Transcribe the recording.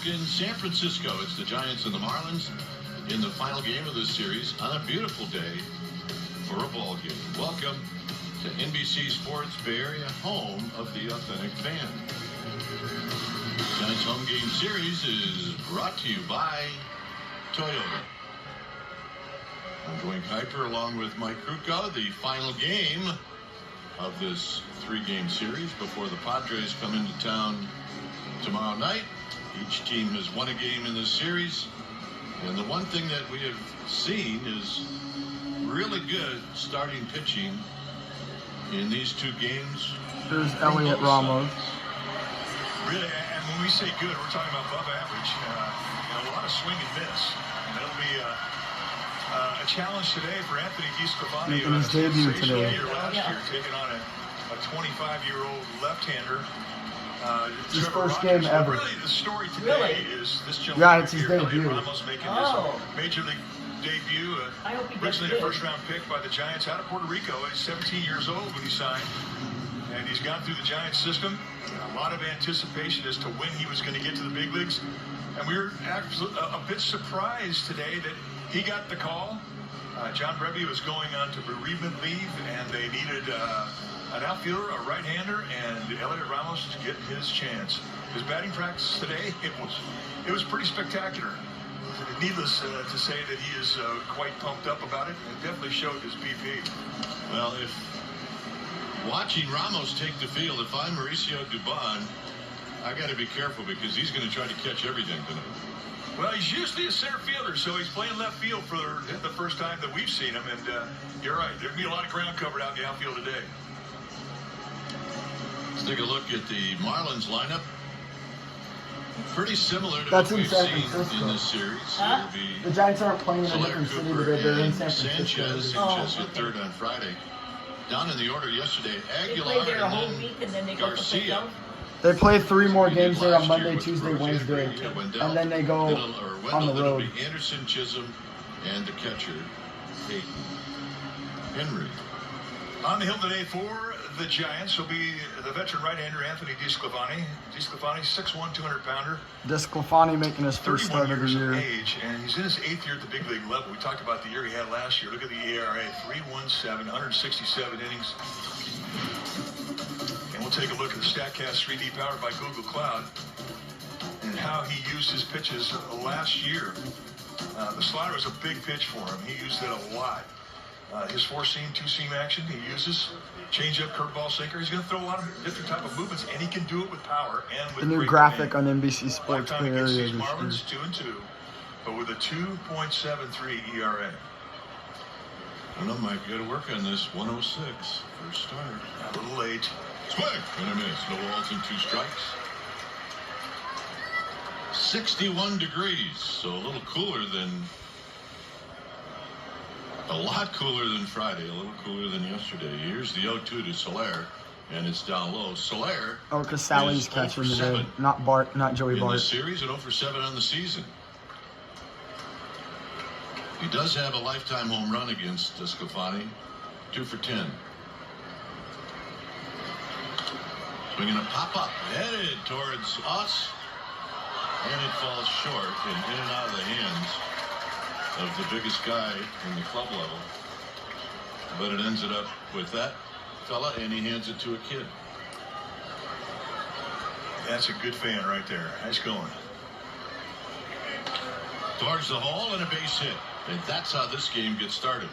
in San Francisco. It's the Giants and the Marlins in the final game of this series on a beautiful day for a ball game. Welcome to NBC Sports Bay Area, home of the authentic fan. Tonight's home game series is brought to you by Toyota. I'm Dwayne Kuiper along with Mike Krukow. The final game of this three-game series before the Padres come into town tomorrow night. Each team has won a game in this series, and the one thing that we have seen is really good starting pitching in these two games. There's Elliot Ramos. Really, and when we say good, we're talking about above average. A lot of swing and miss, and it'll be a challenge today for Anthony DiSclafani. Making his debut today. Last year, taking on a 25-year-old left-hander. It's his first game ever. Really, the story today is this gentleman. Yeah, it's his here, debut. Ramos making his major league debut. Originally a first-round pick by the Giants out of Puerto Rico. He's 17 years old when he signed, and he's gone through the Giants system. A lot of anticipation as to when he was going to get to the big leagues, and we were a bit surprised today that he got the call. John Brebbey was going on to bereavement leave, and they needed an outfielder, a right-hander, and Elliot Ramos to get his chance. His batting practice today, it was pretty spectacular. Needless to say that he is quite pumped up about it, and definitely showed his BP. Well, if watching Ramos take the field, if I'm Mauricio Dubon, I got to be careful because he's going to try to catch everything tonight. Well, he's usually a center fielder, so he's playing left field for the first time that we've seen him, and you're right, there'll be a lot of ground covered out in the outfield today. Let's take a look at the Marlins lineup. Pretty similar to That's what we've in San seen Francisco. in this series. Huh? It'll be The Giants aren't playing in a Soler, different city, Cooper, but they're in and San Francisco. Sanchez hit third on Friday. Down in the order yesterday, They Aguilar play there a and whole then week and then they go to Garcia. Philadelphia. They play 3 more games there on Last year Monday, with Tuesday, Rozier, Wednesday, Wendell, and then they go Wendell, on the it'll road. be Anderson, Chisholm, and the catcher, Peyton Henry. On the hill today for the Giants will be the veteran right-hander Anthony DiSclafani. DiSclafani, 6'1", 200-pounder. DiSclafani making his first 31 start of the years year. of age, and he's in his 8th year at the big league level. We talked about the year he had last year. Look at the ERA, 3.17, 167 innings. And we'll take a look at the StatCast 3D powered by Google Cloud and how he used his pitches last year. The slider was a big pitch for him. He used it a lot. His 4-seam, 2-seam action he uses. Change-up, curveball, sinker. He's going to throw a lot of different type of movements, and he can do it with power and with The new great graphic command. on NBC Sports Lifetime Bay Area against this these year. Marlins, 2-2, but with a 2.73 ERA. I don't know, Mike, you got to work on this. 106, first start. A little late. Swing and a miss. No balls and 2 strikes. 61 degrees, so a little cooler than, a lot cooler than Friday, a little cooler than yesterday. Here's the 0-2 to Soler, and it's down low. Soler Oh, because Sally's is 0 catching for today, 7 not Bart, not Joey in Bart. this series and 0 for 7 on the season. He does have a lifetime home run against DiSclafani, 2 for 10. Swinging a pop-up, headed towards us, and it falls short and in and out of the hands of the biggest guy in the club level. But it ends it up with that fella, and he hands it to a kid. That's a good fan right there. Nice going. Towards the hole and a base hit. And that's how this game gets started.